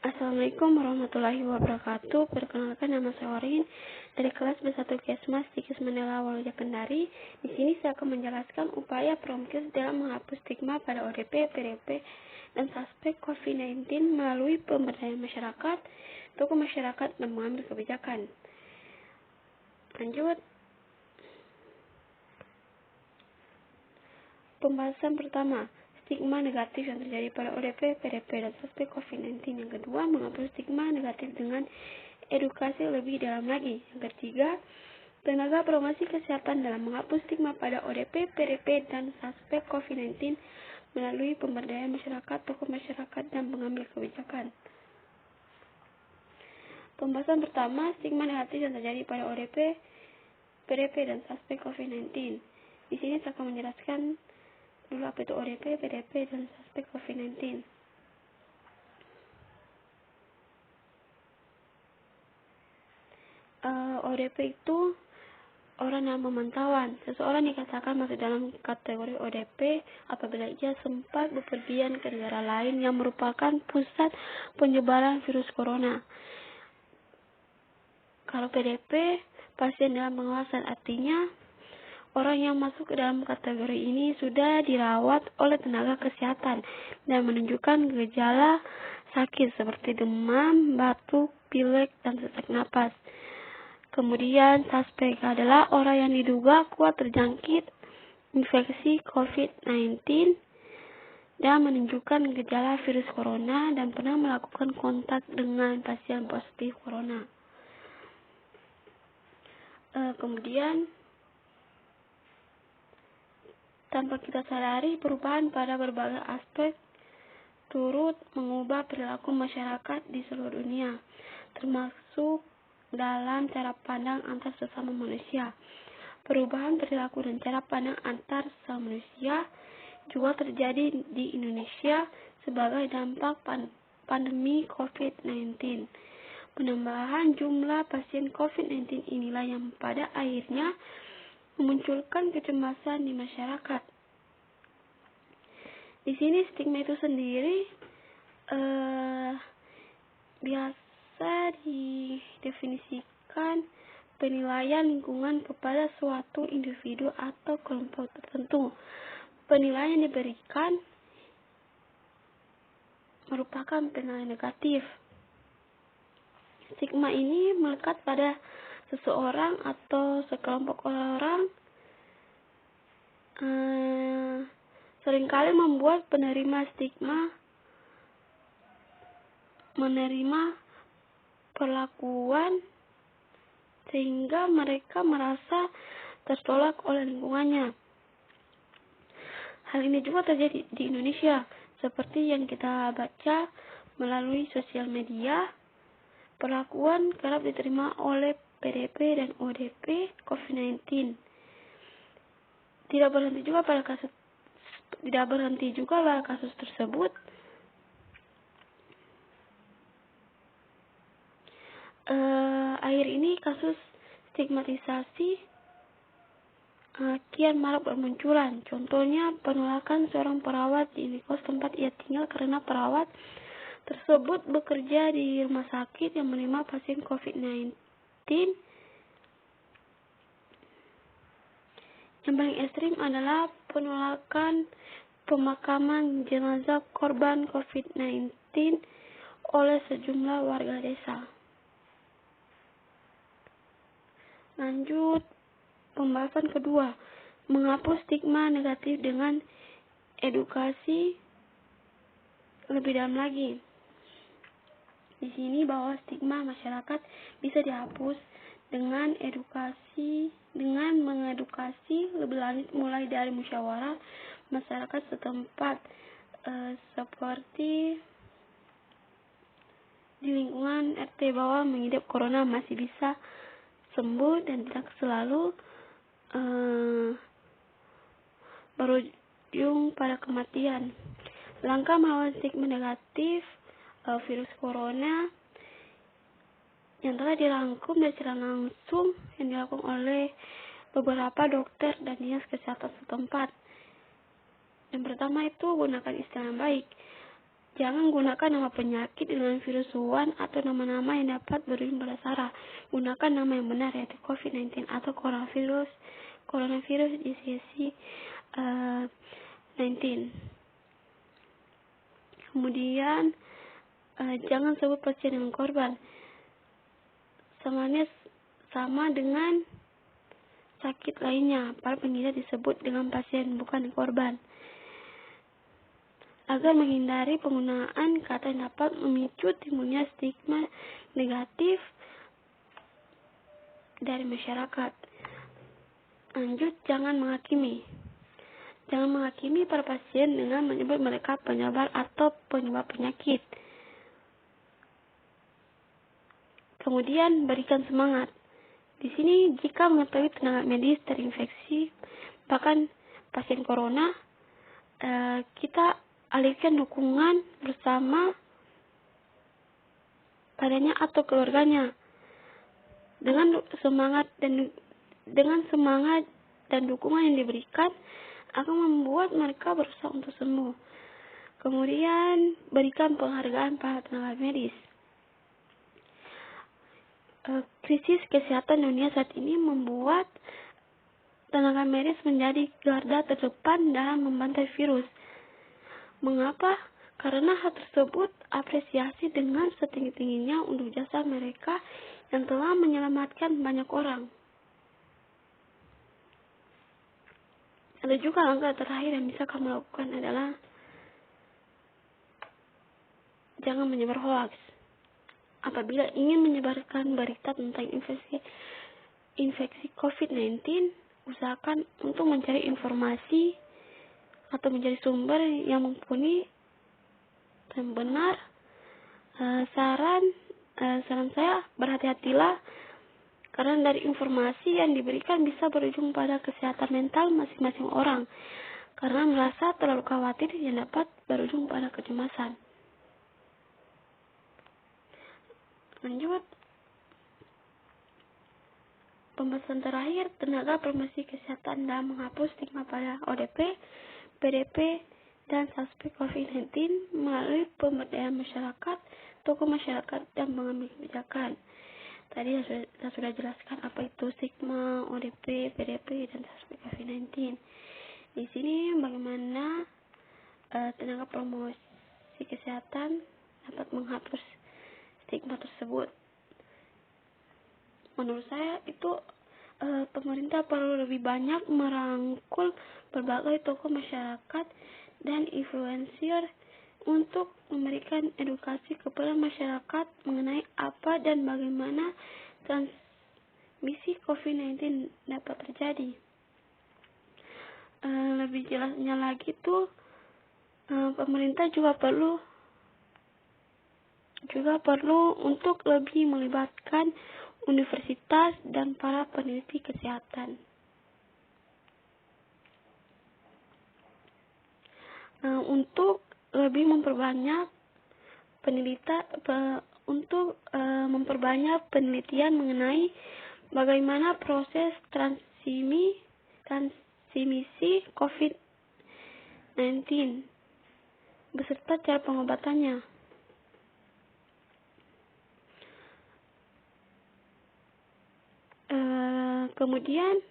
Assalamualaikum warahmatullahi wabarakatuh. Perkenalkan, nama saya Orin dari kelas B1 Kesmas Tikis Mandala Waluja Kendari. Di sini saya akan menjelaskan upaya Promkes dalam menghapus stigma pada ODP, PDP, dan suspek COVID-19 melalui pemberdayaan masyarakat, tokoh masyarakat, dan mengambil kebijakan. Lanjut. Pembahasan pertama, stigma negatif yang terjadi pada ODP, PDP, dan suspek COVID-19. Yang kedua, menghapus stigma negatif dengan edukasi lebih dalam lagi. Yang ketiga, tenaga promosi kesehatan dalam menghapus stigma pada ODP, PDP, dan suspek COVID-19 melalui pemberdayaan masyarakat, tokoh masyarakat, dan pengambil kebijakan. Pembahasan pertama, stigma negatif yang terjadi pada ODP, PDP, dan suspek COVID-19. Di sini saya akan menjelaskan dulu apa itu ODP, PDP, dan suspek COVID-19. ODP itu orang dalam pemantauan. Seseorang dikatakan masuk dalam kategori ODP apabila ia sempat bepergian ke negara lain yang merupakan pusat penyebaran virus corona. Kalau PDP, pasien dalam pengawasan, artinya orang yang masuk ke dalam kategori ini sudah dirawat oleh tenaga kesehatan dan menunjukkan gejala sakit seperti demam, batuk, pilek, dan sesak napas. Kemudian suspek adalah orang yang diduga kuat terjangkit infeksi COVID-19 dan menunjukkan gejala virus corona dan pernah melakukan kontak dengan pasien positif corona. Kemudian tanpa kita sadari, perubahan pada berbagai aspek turut mengubah perilaku masyarakat di seluruh dunia, termasuk dalam cara pandang antar sesama manusia. Perubahan perilaku dan cara pandang antar sesama manusia juga terjadi di Indonesia sebagai dampak pandemi COVID-19. Penambahan jumlah pasien COVID-19 inilah yang pada akhirnya memunculkan kecemasan di masyarakat. Di sini stigma itu sendiri biasa didefinisikan penilaian lingkungan kepada suatu individu atau kelompok tertentu. Penilaian yang diberikan merupakan penilaian negatif. Stigma ini melekat pada seseorang atau sekelompok orang, seringkali membuat penerima stigma menerima perlakuan sehingga mereka merasa tertolak oleh lingkungannya. Hal ini juga terjadi di Indonesia, seperti yang kita baca melalui sosial media. Perlakuan kerap diterima oleh PDP dan ODP COVID-19. Tidak berhenti juga pada kasus tersebut. Akhir ini kasus stigmatisasi kian marak bermunculan. Contohnya penolakan seorang perawat di kos tempat ia tinggal karena perawat tersebut bekerja di rumah sakit yang menerima pasien COVID-19. Yang paling ekstrim adalah penolakan pemakaman jenazah korban COVID-19 oleh sejumlah warga desa. Lanjut, pembahasan kedua, menghapus stigma negatif dengan edukasi lebih dalam lagi. Di sini bahwa stigma masyarakat bisa dihapus dengan mengedukasi lebih lanjut mulai dari musyawarah masyarakat setempat, seperti di lingkungan RT bahwa mengidap corona masih bisa sembuh dan tidak selalu berujung pada kematian. Langkah melawan stigma negatif virus corona yang telah dirangkum dan secara langsung yang dilakukan oleh beberapa dokter dan dinas kesehatan setempat. Yang pertama itu gunakan istilah yang baik. Jangan gunakan nama penyakit dengan virus Wuhan atau nama-nama yang dapat berujung pada sara. Gunakan nama yang benar, yaitu COVID-19 atau coronavirus disease 19. Kemudian jangan sebut pasien dengan korban. Sama dengan sakit lainnya, para pengidap disebut dengan pasien, bukan korban. Agar menghindari penggunaan kata yang dapat memicu timbulnya stigma negatif dari masyarakat. Lanjut, jangan menghakimi. Jangan menghakimi para pasien dengan menyebut mereka penyebar atau penyebab penyakit. Kemudian, berikan semangat. Di sini, jika mengetahui tenaga medis terinfeksi, bahkan pasien corona, kita alihkan dukungan bersama padanya atau keluarganya. Dengan semangat dan dukungan yang diberikan akan membuat mereka berusaha untuk sembuh. Kemudian berikan penghargaan pada tenaga medis. Krisis kesehatan dunia saat ini membuat tenaga medis menjadi garda terdepan dalam membantai virus. Mengapa? Karena hal tersebut apresiasi dengan setinggi-tingginya untuk jasa mereka yang telah menyelamatkan banyak orang. Ada juga langkah terakhir yang bisa kamu lakukan adalah jangan menyebar hoax. Apabila ingin menyebarkan berita tentang infeksi COVID-19, usahakan untuk mencari informasi atau mencari sumber yang mumpuni dan benar. Saran saya, berhati-hatilah karena dari informasi yang diberikan bisa berujung pada kesehatan mental masing-masing orang karena merasa terlalu khawatir yang dapat berujung pada kecemasan. Lanjut, pembahasan terakhir, tenaga promosi kesehatan dalam menghapus stigma pada ODP, PDP, dan suspek COVID-19 melalui pemberdayaan masyarakat, tokoh masyarakat, dan pengambil kebijakan. Tadi saya sudah jelaskan apa itu stigma, ODP, PDP, dan suspek COVID-19. Di sini bagaimana tenaga promosi kesehatan dapat menghapus stigma tersebut. Menurut saya itu pemerintah perlu lebih banyak merangkul berbagai tokoh masyarakat dan influencer untuk memberikan edukasi kepada masyarakat mengenai apa dan bagaimana transmisi COVID-19 dapat terjadi. Lebih jelasnya lagi tuh, pemerintah juga perlu untuk lebih melibatkan universitas dan para peneliti kesehatan. Untuk lebih memperbanyak penelitian mengenai bagaimana proses transmisi COVID-19 beserta cara pengobatannya. Kemudian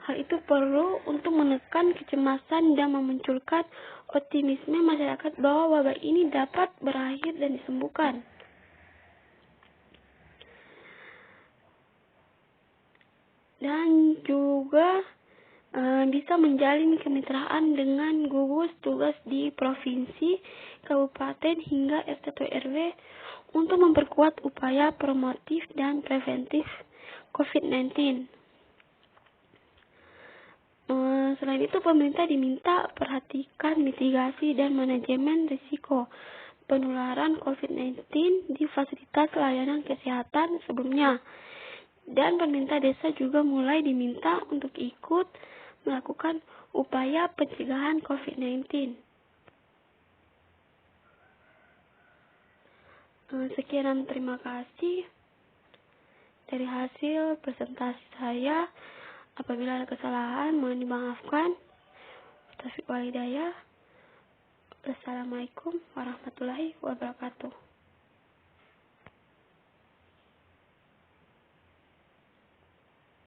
hal itu perlu untuk menekan kecemasan dan memunculkan optimisme masyarakat bahwa wabah ini dapat berakhir dan disembuhkan. Dan juga bisa menjalin kemitraan dengan gugus tugas di provinsi, kabupaten, hingga RT atau RW untuk memperkuat upaya promotif dan preventif COVID-19. Selain itu, pemerintah diminta perhatikan mitigasi dan manajemen risiko penularan COVID-19 di fasilitas layanan kesehatan sebelumnya. Dan pemerintah desa juga mulai diminta untuk ikut melakukan upaya pencegahan COVID-19. Sekian, terima kasih dari hasil presentasi saya. Apabila ada kesalahan, mohon dimaafkan. Taufiq wal hidayah. Wassalamualaikum warahmatullahi wabarakatuh.